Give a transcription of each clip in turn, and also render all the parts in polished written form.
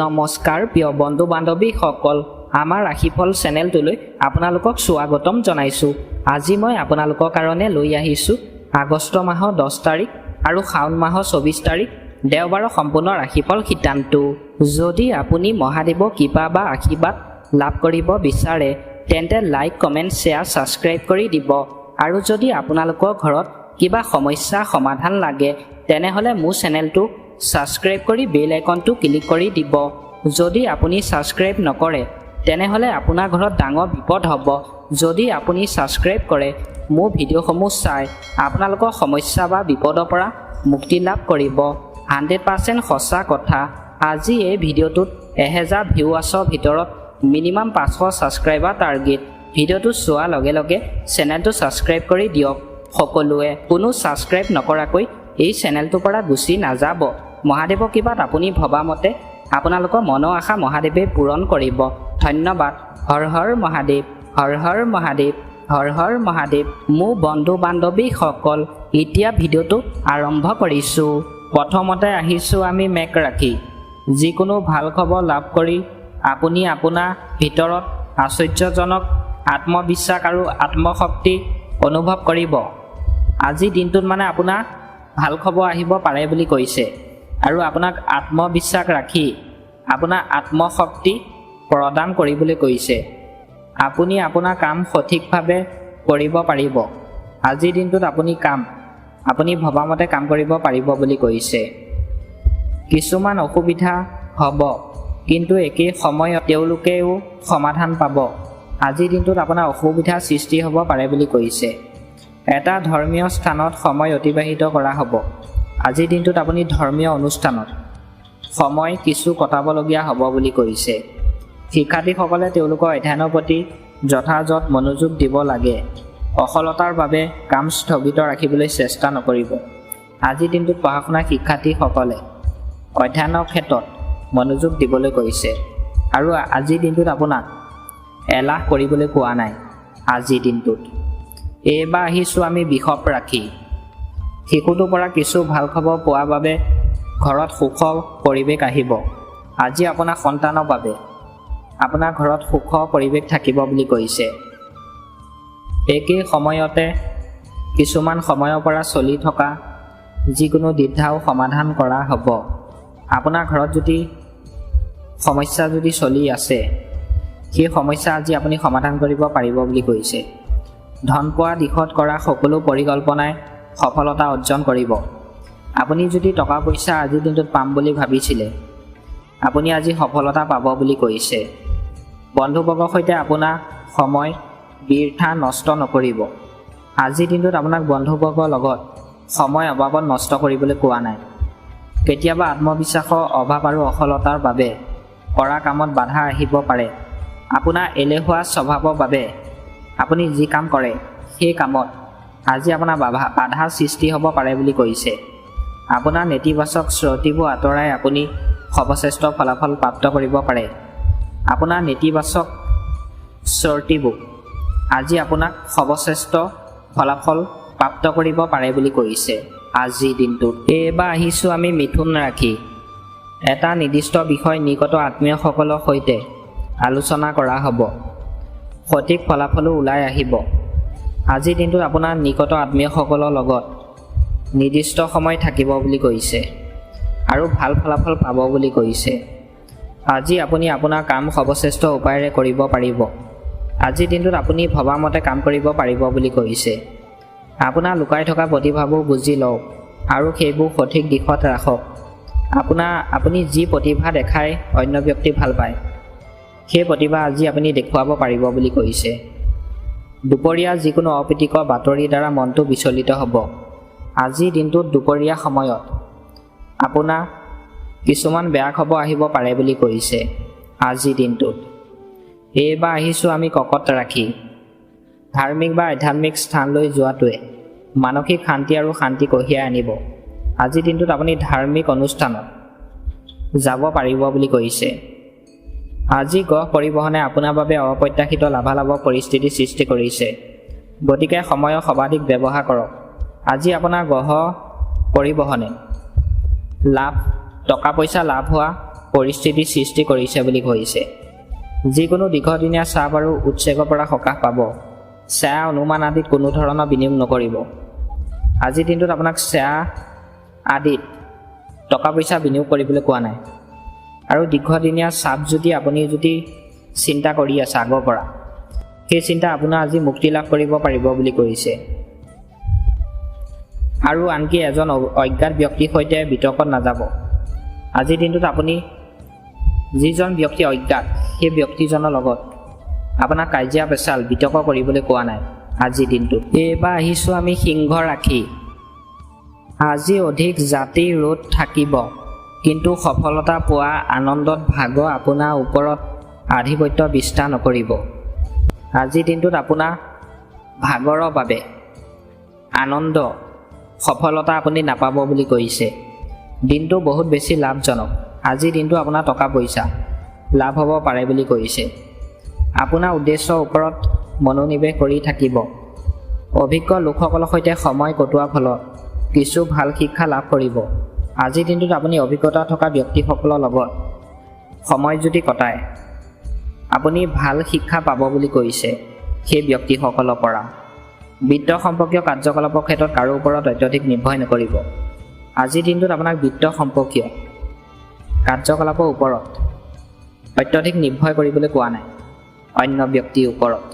নমস্কাৰ প্ৰিয় বন্ধু বান্ধৱীসকল, আমাৰ ৰাশিফল চেনেলটোলৈ আপোনালোকক স্বাগতম জনাইছোঁ। আজি মই আপোনালোকৰ কাৰণে লৈ আহিছোঁ আগষ্ট মাহৰ 10 তাৰিখ আৰু শাওণ মাহৰ 24 তাৰিখ দেওবাৰৰ সম্পূৰ্ণ ৰাশিফল সিদ্ধান্তটো। যদি আপুনি মহাদেৱৰ কৃপা বা আশীৰ্বাদ লাভ কৰিব বিচাৰে তেন্তে লাইক, কমেণ্ট, শ্বেয়াৰ, ছাবস্ক্ৰাইব কৰি দিব। আৰু যদি আপোনালোকৰ ঘৰত কিবা সমস্যাৰ সমাধান লাগে তেনেহ'লে মোৰ চেনেলটো ছাবস্ক্ৰাইব কৰি বেল আইকনটো ক্লিক কৰি দিব। যদি আপুনি ছাবস্ক্ৰাইব নকৰে তেনেহ'লে আপোনাৰ ঘৰত ডাঙৰ বিপদ হ'ব। যদি আপুনি ছাবস্ক্ৰাইব কৰে মোৰ ভিডিঅ'সমূহ চাই আপোনালোকৰ সমস্যা বা বিপদৰ পৰা মুক্তি লাভ কৰিব। 100% সঁচা কথা। আজি এই ভিডিঅ'টোত 1000 ভিউৱাৰ্ছৰ ভিতৰত মিনিমাম 500 ছাবস্ক্ৰাইবাৰ টাৰ্গেট। ভিডিঅ'টো চোৱাৰ লগে লগে চেনেলটো ছাবস্ক্ৰাইব কৰি দিয়ক। সকলোৱে কোনো ছাবস্ক্ৰাইব নকৰাকৈ এই চেনেলটোৰ পৰা গুচি নাযাব। মহাদেৱৰ কৃপাত আপুনি ভবা মতে আপোনালোকৰ মনৰ আশা মহাদেৱে পূৰণ কৰিব। ধন্যবাদ। হৰ হৰ মহাদেৱ, হৰ হৰ মহাদেৱ, হৰ হৰ মহাদেৱ। মোৰ বন্ধু বান্ধৱীসকল, এতিয়া ভিডিঅ'টো আৰম্ভ কৰিছোঁ। প্ৰথমতে আহিছোঁ আমি মেঘ ৰাশি। যিকোনো ভাল খবৰ লাভ কৰি আপুনি আপোনাৰ ভিতৰত আশ্চৰ্যজনক আত্মবিশ্বাস আৰু আত্মশক্তি অনুভৱ কৰিব। আজিৰ দিনটোত আপোনাৰ ভাল খবৰ আহিব পাৰে বুলি কৈছে আৰু আপোনাক আত্মবিশ্বাস ৰাখি আপোনাৰ আত্মশক্তি প্ৰদান কৰিবলৈ কৈছে। আপুনি আপোনাৰ কাম সঠিকভাৱে কৰিব পাৰিব। আজিৰ দিনটোত আপুনি ভবামতে কাম কৰিব পাৰিব বুলি কৈছে। কিছুমান অসুবিধা হ'ব কিন্তু একেই সময়ত তেওঁলোকেও সমাধান পাব। আজিৰ দিনটোত আপোনাৰ অসুবিধাৰ সৃষ্টি হ'ব পাৰে বুলি কৈছে। এটা ধৰ্মীয় স্থানত সময় অতিবাহিত কৰা হ'ব। আজিৰ দিনটোত আপুনি ধৰ্মীয় অনুষ্ঠানত সময় কিছু কটাবলগীয়া হ'ব বুলি কৈছে। শিক্ষাৰ্থীসকলে তেওঁলোকৰ অধ্যয়নৰ প্ৰতি যথাযথ মনোযোগ দিব লাগে। অসফলতাৰ বাবে কাম স্থগিত ৰাখিবলৈ চেষ্টা নকৰিব। আজিৰ দিনটোত পঢ়া শুনা শিক্ষাৰ্থীসকলে অধ্যয়নৰ ক্ষেত্ৰত মনোযোগ দিবলৈ কৈছে আৰু আজিৰ দিনটোত আপোনাক এলাহ কৰিবলৈ কোৱা নাই। আজিৰ দিনটোত এইবাৰ আহিছোঁ আমি বৃষভ ৰাশি। শিশুটোৰ পৰা কিছু ভাল খবৰ পোৱাৰ বাবে ঘৰত সুখৰ পৰিৱেশ আহিব। আজি আপোনাৰ সন্তানৰ বাবে আপোনাৰ ঘৰত সুখৰ পৰিৱেশ থাকিব বুলি কৈছে। একেই সময়তে কিছুমান সময়ৰ পৰা চলি থকা যিকোনো দ্বিধাও সমাধান কৰা হ'ব। আপোনাৰ ঘৰত যদি সমস্যা চলি আছে সেই সমস্যা আজি আপুনি সমাধান কৰিব পাৰিব বুলি কৈছে। ধন পোৱাৰ দিশত কৰা সকলো পৰিকল্পনাই সফলতা অৰ্জন কৰিব। আপুনি যদি টকা পইচা আজিৰ দিনটোত পাম বুলি ভাবিছিলে আপুনি আজি সফলতা পাব বুলি কৈছে। বন্ধুবৰ্গৰ সৈতে আপোনাৰ সময় বৃথা নষ্ট নকৰিব। আজিৰ দিনটোত আপোনাক বন্ধুবৰ্গৰ লগত সময় অভাৱত নষ্ট কৰিবলৈ কোৱা নাই। কেতিয়াবা আত্মবিশ্বাসৰ অভাৱ আৰু অসফলতাৰ বাবে কৰা কামত বাধা আহিব পাৰে। আপোনাৰ এলেহুৱা স্বভাৱৰ বাবে আপুনি যি কাম কৰে সেই কামত আজি আপোনাৰ বাধাৰ সৃষ্টি হ'ব পাৰে বুলি কৈছে। আপোনাৰ নেতিবাচক শ্ৰুতিবোৰ আঁতৰাই আপুনি সৰ্বশ্ৰেষ্ঠ ফলাফল প্ৰাপ্ত কৰিব পাৰে। আপোনাৰ নেতিবাচক শ্ৰুতিবোৰ আজি আপোনাক সৰ্বশ্ৰেষ্ঠ ফলাফল প্ৰাপ্ত কৰিব পাৰে বুলি কৈছে আজিৰ দিনটোত। এইবাৰ আহিছোঁ আমি মিথুন ৰাশি। এটা নিৰ্দিষ্ট বিষয় নিকট আত্মীয়সকলৰ সৈতে আলোচনা কৰা হ'ব। সঠিক ফলাফলো ওলাই আহিব। আজিৰ দিনটোত আপোনাৰ নিকট আত্মীয়সকলৰ লগত নিৰ্দিষ্ট সময় থাকিব বুলি কৈছে আৰু ভাল ফলাফল পাব বুলি কৈছে। আজি আপুনি আপোনাৰ কাম সৰ্বশ্ৰেষ্ঠ উপায়েৰে কৰিব পাৰিব। আজিৰ দিনটোত আপুনি ভবামতে কাম কৰিব পাৰিব বুলি কৈছে। আপোনাৰ লুকাই থকা প্ৰতিভাবোৰ বুজি লওক আৰু সেইবোৰ সঠিক দিশত ৰাখক। আপুনি যি প্ৰতিভা দেখাই অন্য ব্যক্তি ভাল পায় সেই প্ৰতিভা আজি আপুনি দেখুৱাব পাৰিব বুলি কৈছে। দুপৰীয়া যিকোনো অপ্ৰীতিকৰ বাতৰিৰ দ্বাৰা মনটো বিচলিত হ'ব। আজিৰ দিনটোত দুপৰীয়া সময়ত আপোনাৰ কিছুমান বেয়া খবৰ আহিব পাৰে বুলি কৈছে আজিৰ দিনটোত। এইবাৰ আহিছোঁ আমি কৰ্কট ৰাশি। ধাৰ্মিক বা আধ্যাত্মিক স্থানলৈ যোৱাটোৱে মানসিক শান্তি আৰু শান্তি কঢ়িয়াই আনিব। আজিৰ দিনটোত আপুনি ধাৰ্মিক অনুষ্ঠানত যাব পাৰিব বুলি কৈছে। আজি গ্ৰহ পৰিবহণে আপোনাৰ বাবে অপ্ৰত্যাশিত লাভালাভৰ পৰিস্থিতিৰ সৃষ্টি কৰিছে। গতিকে সময়ৰ সৰ্বাধিক ব্যৱহাৰ কৰক। আজি আপোনাৰ গ্ৰহ পৰিবহণে টকা পইচা লাভ হোৱা পৰিস্থিতিৰ সৃষ্টি কৰিছে বুলি কৈছে। যিকোনো দীৰ্ঘদিনীয়া চাপ আৰু উদ্বেগৰ পৰা সকাহ পাব। শ্বেয়াৰ অনুমান আদিত কোনো ধৰণৰ বিনিয়োগ নকৰিব। আজিৰ দিনটোত আপোনাক শ্বেয়াৰ আদিত টকা পইচা বিনিয়োগ কৰিবলৈ কোৱা নাই। আৰু দীৰ্ঘদিনীয়া চাপ আপুনি যদি চিন্তা কৰি আছে আগৰ পৰা, সেই চিন্তা আপোনাৰ আজি মুক্তি লাভ কৰিব পাৰিব বুলি কৈছে। আৰু আনকি এজন অজ্ঞাত ব্যক্তিৰ সৈতে বিতৰ্কত নাযাব। আজিৰ দিনটোত আপুনি যিজন ব্যক্তি অজ্ঞাত সেই ব্যক্তিজনৰ লগত আপোনাক কাজিয়া পেচাল বিতৰ্ক কৰিবলৈ কোৱা নাই আজিৰ দিনটোত। এইবাৰ আহিছোঁ আমি সিংহ ৰাশি। আজি অধিক জাতি ৰ'দ থাকিব, কিন্তু সফলতা পোৱা আনন্দত ভাগ আপোনাৰ ওপৰত আধিপত্য বিস্তাৰ নকৰিব। আজিৰ দিনটোত আপোনাৰ ভাগৰৰ বাবে আনন্দ সফলতা আপুনি নাপাব বুলি কৈছে। দিনটো বহুত বেছি লাভজনক। আজিৰ দিনটো আপোনাৰ টকা পইচা লাভ হ'ব পাৰে বুলি কৈছে। আপোনাৰ উদ্দেশ্যৰ ওপৰত মনোনিৱেশ কৰি থাকিব। অভিজ্ঞ লোকসকলৰ সৈতে সময় কটোৱাৰ ফলত কিছু ভাল শিক্ষা লাভ কৰিব। আজিৰ দিনটোত আপুনি অভিজ্ঞতা থকা ব্যক্তিসকলৰ লগত সময় যদি কটায়, আপুনি ভাল শিক্ষা পাব বুলি কৈছে সেই ব্যক্তিসকলৰ পৰা। বিত্ত সম্পৰ্কীয় কাৰ্যকলাপৰ ক্ষেত্ৰত কাৰো ওপৰত অত্যধিক নিৰ্ভৰ নকৰিব। আজিৰ দিনটোত আপোনাক বিত্ত সম্পৰ্কীয় কাৰ্যকলাপৰ ওপৰত অত্যধিক নিৰ্ভৰ কৰিবলৈ কোৱা নাই অন্য ব্যক্তিৰ ওপৰত।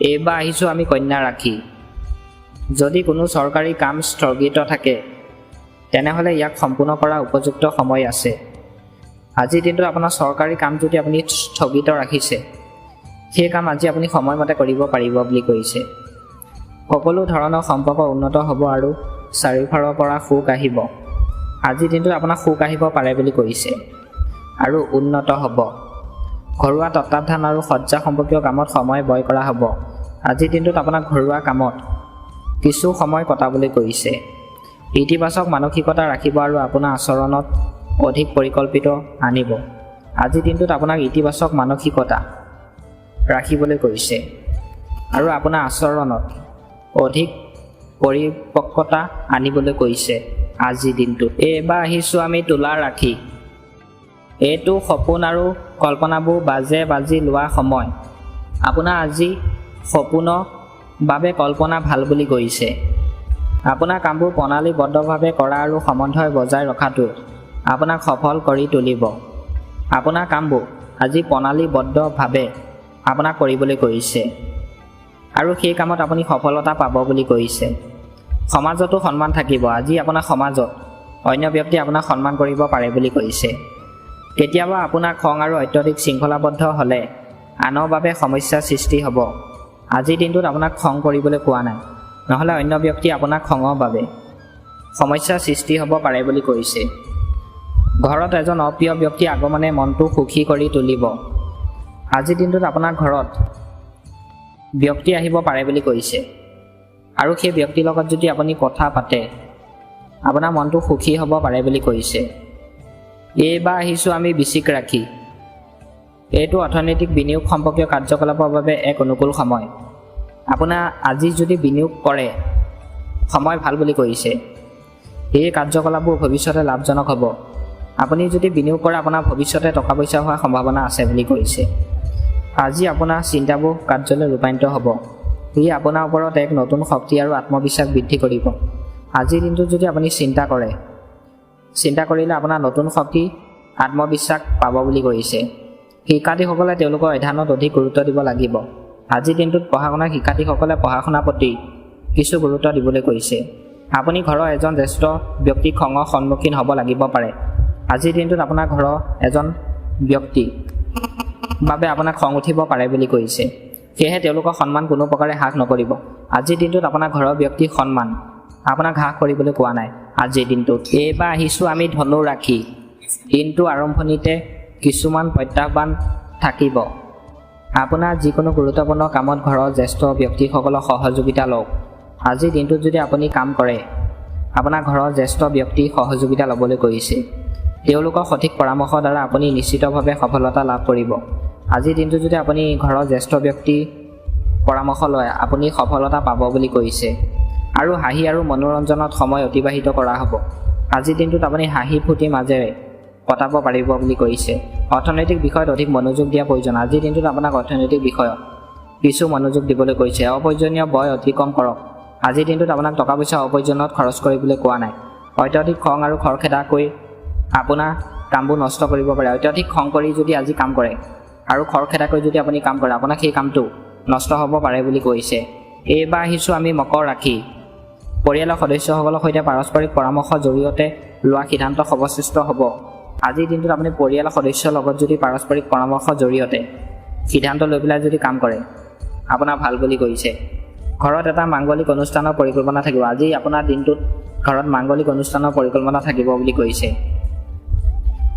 এইবাৰ আহিছোঁ আমি কন্যা ৰাশি। যদি কোনো চৰকাৰী কাম স্থগিত থাকে, তেনেহ'লে ইয়াক সম্পূৰ্ণ কৰাৰ উপযুক্ত সময় আছে। আজিৰ দিনটোত আপোনাৰ চৰকাৰী কাম যদি আপুনি স্থগিত ৰাখিছে, সেই কাম আজি আপুনি সময়মতে কৰিব পাৰিব বুলি কৈছে। সকলো ধৰণৰ সম্পৰ্ক উন্নত হ'ব আৰু চাৰিওফালৰ পৰা সুখ আহিব। আজিৰ দিনটোত আপোনাৰ সুখ আহিব পাৰে বুলি কৈছে আৰু উন্নত হ'ব। ঘৰুৱা তত্ত্বাৱধান আৰু সজ্জা সম্পৰ্কীয় কামত সময় ব্যয় কৰা হ'ব। আজিৰ দিনটোত আপোনাৰ ঘৰুৱা কামত কিছু সময় কটাবলৈ কৈছে। ইতিবাচক মানসিকতা ৰাখিব আৰু আপোনাৰ আচৰণত অধিক পৰিকল্পিত আনিব। আজিৰ দিনটোত আপোনাক ইতিবাচক মানসিকতা ৰাখিবলৈ কৈছে আৰু আপোনাৰ আচৰণত অধিক পৰিপক্কতা আনিবলৈ কৈছে আজিৰ দিনটোত। এইবাৰ আহিছোঁ আমি তুলা ৰাশি। এইটো সপোন আৰু কল্পনাবোৰ বাজি লোৱা সময়। আপোনাৰ আজি সপোনৰ বাবে কল্পনা ভাল বুলি কৈছে। আপোনাৰ কামবোৰ প্ৰণালীবদ্ধভাৱে কৰা আৰু সমন্বয় বজাই ৰখাটো আপোনাক সফল কৰি তুলিব। আপোনাৰ কামবোৰ আজি প্ৰণালীবদ্ধভাৱে আপোনাক কৰিবলৈ কৈছে আৰু সেই কামত আপুনি সফলতা পাব বুলি কৈছে। সমাজতো সন্মান থাকিব। আজি আপোনাৰ সমাজত অন্য ব্যক্তিয়ে আপোনাক সন্মান কৰিব পাৰে বুলি কৈছে। কেতিয়াবা আপোনাৰ খং আৰু অত্যধিক শৃংখলাবদ্ধ হ'লে আনৰ বাবে সমস্যাৰ সৃষ্টি হ'ব। আজিৰ দিনটোত আপোনাক খং কৰিবলৈ কোৱা নাই, নহ'লে অন্য ব্যক্তি আপোনাক খঙৰ বাবে সমস্যাৰ সৃষ্টি হ'ব পাৰে বুলি কৈছে। ঘৰত এজন অপ্ৰিয় ব্যক্তিৰ আগমনে মনটো সুখী কৰি তুলিব। আজিৰ দিনটোত আপোনাৰ ঘৰত ব্যক্তি আহিব পাৰে বুলি কৈছে আৰু সেই ব্যক্তিৰ লগত যদি আপুনি কথা পাতে, আপোনাৰ মনটো সুখী হ'ব পাৰে বুলি কৈছে। এইবাৰ আহিছোঁ আমি বৃশ্চিক ৰাশি। এইটো অৰ্থনৈতিক বিনিয়োগ সম্পৰ্কীয় কাৰ্যকলাপৰ বাবে এক অনুকূল সময়। আপোনাৰ আজি যদি বিনিয়োগ কৰে, সময় ভাল বুলি কৈছে। এই কাৰ্যকলাপবোৰ ভৱিষ্যতে লাভজনক হ'ব। আপুনি যদি বিনিয়োগ কৰে, আপোনাৰ ভৱিষ্যতে টকা পইচা হোৱাৰ সম্ভাৱনা আছে বুলি কৈছে। আজি আপোনাৰ চিন্তাবোৰ কাৰ্যলৈ ৰূপান্তৰিত হ'ব। ই আপোনাৰ ওপৰত এক নতুন শক্তি আৰু আত্মবিশ্বাস বৃদ্ধি কৰিব। আজিৰ দিনটোত যদি আপুনি চিন্তা কৰিলে আপোনাৰ নতুন শক্তি আত্মবিশ্বাস পাব বুলি কৈছে। শিক্ষাৰ্থীসকলে তেওঁলোকৰ অধ্যয়নত অধিক গুৰুত্ব দিব লাগিব। আজিৰ দিনটোত পঢ়া শুনা শিক্ষাৰ্থীসকলে পঢ়া শুনাৰ প্ৰতি কিছু গুৰুত্ব দিবলৈ কৈছে। আপুনি ঘৰৰ এজন জ্যেষ্ঠ ব্যক্তিক খঙৰ সন্মুখীন হ'ব লাগিব পাৰে। আজিৰ দিনটোত আপোনাৰ ঘৰৰ এজন ব্যক্তি বাবে আপোনাক খং উঠিব পাৰে বুলি কৈছে। সেয়েহে তেওঁলোকৰ সন্মান কোনো প্ৰকাৰে হ্ৰাস নকৰিব। আজিৰ দিনটোত আপোনাৰ ঘৰৰ ব্যক্তিৰ সন্মান আপোনাক হ্ৰাস কৰিবলৈ কোৱা নাই আজিৰ দিনটোত। এইবাৰ আহিছোঁ আমি ধনু ৰাশি। দিনটো আৰম্ভণিতে কিছুমান প্ৰত্যাহ্বান থাকিব। আপোনাৰ যিকোনো গুৰুত্বপূৰ্ণ কামত ঘৰৰ জ্যেষ্ঠ ব্যক্তিসকলৰ সহযোগিতা লওক। আজিৰ দিনটোত যদি আপুনি কাম কৰে, আপোনাৰ ঘৰৰ জ্যেষ্ঠ ব্যক্তিৰ সহযোগিতা ল'বলৈ কৈছে। তেওঁলোকৰ সঠিক পৰামৰ্শৰ দ্বাৰা আপুনি নিশ্চিতভাৱে সফলতা লাভ কৰিব। আজিৰ দিনটোত যদি আপুনি ঘৰৰ জ্যেষ্ঠ ব্যক্তিৰ পৰামৰ্শ লয়, আপুনি সফলতা পাব বুলি কৈছে আৰু হাঁহি আৰু মনোৰঞ্জনত সময় অতিবাহিত কৰা হ'ব। আজিৰ দিনটোত আপুনি হাঁহি ফূৰ্তিৰ মাজেৰে কটাব পাৰিব বুলি কৈছে। অৰ্থনৈতিক বিষয়ত অধিক মনোযোগ দিয়া প্ৰয়োজন। আজিৰ দিনটোত আপোনাক অৰ্থনৈতিক বিষয়ত কিছু মনোযোগ দিবলৈ কৈছে। অপ্ৰয়োজনীয় ব্যয় অতিক্ৰম কৰক। আজিৰ দিনটোত আপোনাক টকা পইচা অপ্ৰয়োজনত খৰচ কৰিবলৈ কোৱা নাই। অত্যাধিক খং আৰু খৰখেদা কৰি আপোনাৰ কামবোৰ নষ্ট কৰিব পাৰে। অত্যাধিক খং কৰি যদি আজি কাম কৰে আৰু খৰখেদা কৰি যদি আপুনি কাম কৰে, আপোনাক সেই কামটো নষ্ট হ'ব পাৰে বুলি কৈছে। এইবাৰ আহিছোঁ আমি মকৰ ৰাশি। পৰিয়ালৰ সদস্যসকলৰ সৈতে পাৰস্পৰিক পৰামৰ্শৰ জৰিয়তে লোৱা সিদ্ধান্ত সৰ্বশ্ৰেষ্ঠ হ'ব। আজিৰ দিনটোত আপুনি পৰিয়ালৰ সদস্যৰ লগত যদি পাৰস্পৰিক পৰামৰ্শৰ জৰিয়তে সিদ্ধান্ত লৈ পেলাই যদি কাম কৰে, আপোনাৰ ভাল বুলি কৈছে। ঘৰত এটা মাংগলিক অনুষ্ঠানৰ পৰিকল্পনা থাকিব। আজি আপোনাৰ দিনটোত ঘৰত মাংগলিক অনুষ্ঠানৰ পৰিকল্পনা থাকিব বুলি কৈছে।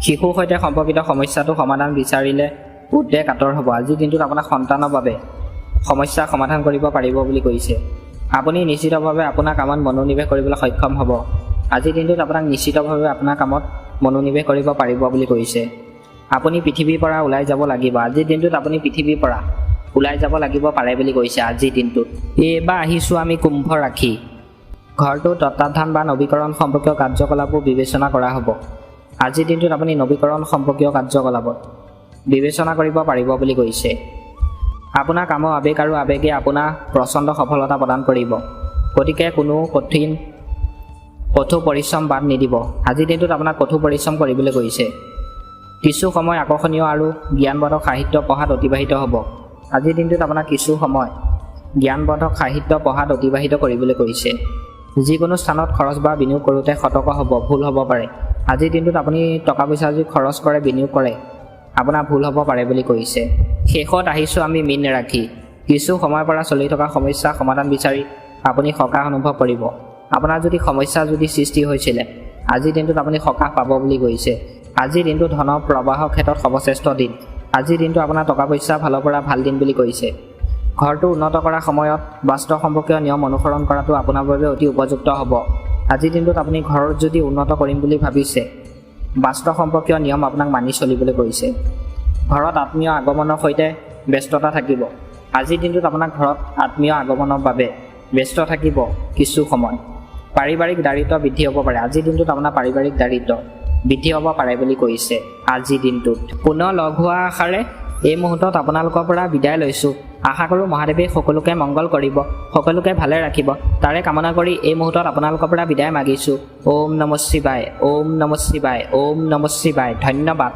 শিশুৰ সৈতে সম্পৰ্কিত সমস্যাটো সমাধান বিচাৰিলে উদ্বেগ আঁতৰ হ'ব। আজিৰ দিনটোত আপোনাৰ সন্তানৰ বাবে সমস্যা সমাধান কৰিব পাৰিব বুলি কৈছে। আপুনি নিশ্চিতভাৱে আপোনাৰ কামত মনোনিৱেশ কৰিবলৈ সক্ষম হ'ব। আজিৰ দিনটোত আপোনাক নিশ্চিতভাৱে আপোনাৰ কামত মনোনিৱেশ কৰিব পাৰিব বুলি কৈছে। আপুনি পৃথিৱীৰ পৰা ওলাই যাব লাগিব। আজিৰ দিনটোত আপুনি পৃথিৱীৰ পৰা ওলাই যাব লাগিব পাৰে বুলি কৈছে আজিৰ দিনটোত। এইবাৰ আহিছোঁ আমি কুম্ভ ৰাশি। ঘৰটোৰ তত্বাৱধান বা নৱীকৰণ সম্পৰ্কীয় কাৰ্যকলাপবোৰ বিবেচনা কৰা হ'ব। আজিৰ দিনটোত আপুনি নৱীকৰণ সম্পৰ্কীয় কাৰ্যকলাপত বিবেচনা কৰিব পাৰিব বুলি কৈছে। আপোনাৰ কামৰ আৱেগ আৰু আৱেগে আপোনাৰ প্ৰচণ্ড সফলতা প্ৰদান কৰিব। গতিকে কোনো কঠোৰ পৰিশ্ৰম বাদ নিদিব। আজিৰ দিনটোত আপোনাক কঠোৰ পৰিশ্ৰম কৰিবলৈ কৈছে। কিছু সময় আকৰ্ষণীয় আৰু জ্ঞানবৰ্ধক সাহিত্য পঢ়াত অতিবাহিত হ'ব। আজিৰ দিনটোত আপোনাক কিছু সময় জ্ঞানবৰ্ধক সাহিত্য পঢ়াত অতিবাহিত কৰিবলৈ কৈছে। যিকোনো স্থানত খৰচ বা বিনিয়োগ কৰোঁতে সতৰ্ক হ'ব, ভুল হ'ব পাৰে। আজিৰ দিনটোত আপুনি টকা পইচা যদি খৰচ কৰে, বিনিয়োগ কৰে, আপোনাৰ ভুল হ'ব পাৰে বুলি কৈছে। শেষত আহিছোঁ আমি মীন ৰাশি। কিছু সময়ৰ পৰা চলি থকা সমস্যা সমাধান বিচাৰি আপুনি সকাহ অনুভৱ কৰিব। আপোনাৰ যদি সমস্যা সৃষ্টি হৈছিলে, আজিৰ দিনটোত আপুনি সকাহ পাব বুলি কৈছে। আজিৰ দিনটো ধনৰ প্ৰৱাহৰ ক্ষেত্ৰত সৰ্বশ্ৰেষ্ঠ দিন। আজিৰ দিনটো আপোনাৰ টকা পইচা ফালৰ পৰা ভাল দিন বুলি কৈছে। ঘৰটো উন্নত কৰাৰ সময়ত বাস্তু সম্পৰ্কীয় নিয়ম অনুসৰণ কৰাটো আপোনাৰ বাবে অতি উপযুক্ত হ'ব। আজিৰ দিনটোত আপুনি ঘৰ যদি উন্নত কৰিম বুলি ভাবিছে, বাস্তু সম্পৰ্কীয় নিয়ম আপোনাক মানি চলিবলৈ কৈছে। ঘৰত আত্মীয় আগমনৰ সৈতে ব্যস্ততা থাকিব। আজিৰ দিনটোত আপোনাৰ ঘৰত আত্মীয় আগমনৰ বাবে ব্যস্ত থাকিব কিছু সময়। পাৰিবাৰিক দাৰিদ্ৰ্য বৃদ্ধি হ'ব পাৰে। আজিৰ দিনটোত আপোনাৰ পাৰিবাৰিক দাৰিদ্ৰ্য বৃদ্ধি হ'ব পাৰে বুলি কৈছে। আজিৰ দিনটোত পুনৰ লগ হোৱা আশাৰে এই মুহূৰ্তত আপোনালোকৰ পৰা বিদায় লৈছোঁ। আশা কৰোঁ মহাদেৱে সকলোকে মংগল কৰিব, সকলোকে ভালে ৰাখিব। তাৰে কামনা কৰি এই মুহূৰ্তত আপোনালোকৰ পৰা বিদায় মাগিছোঁ। ওম নমঃ শিৱায়, ওম নমঃ শিৱায়, ওম নমঃ শিৱায়। ধন্যবাদ।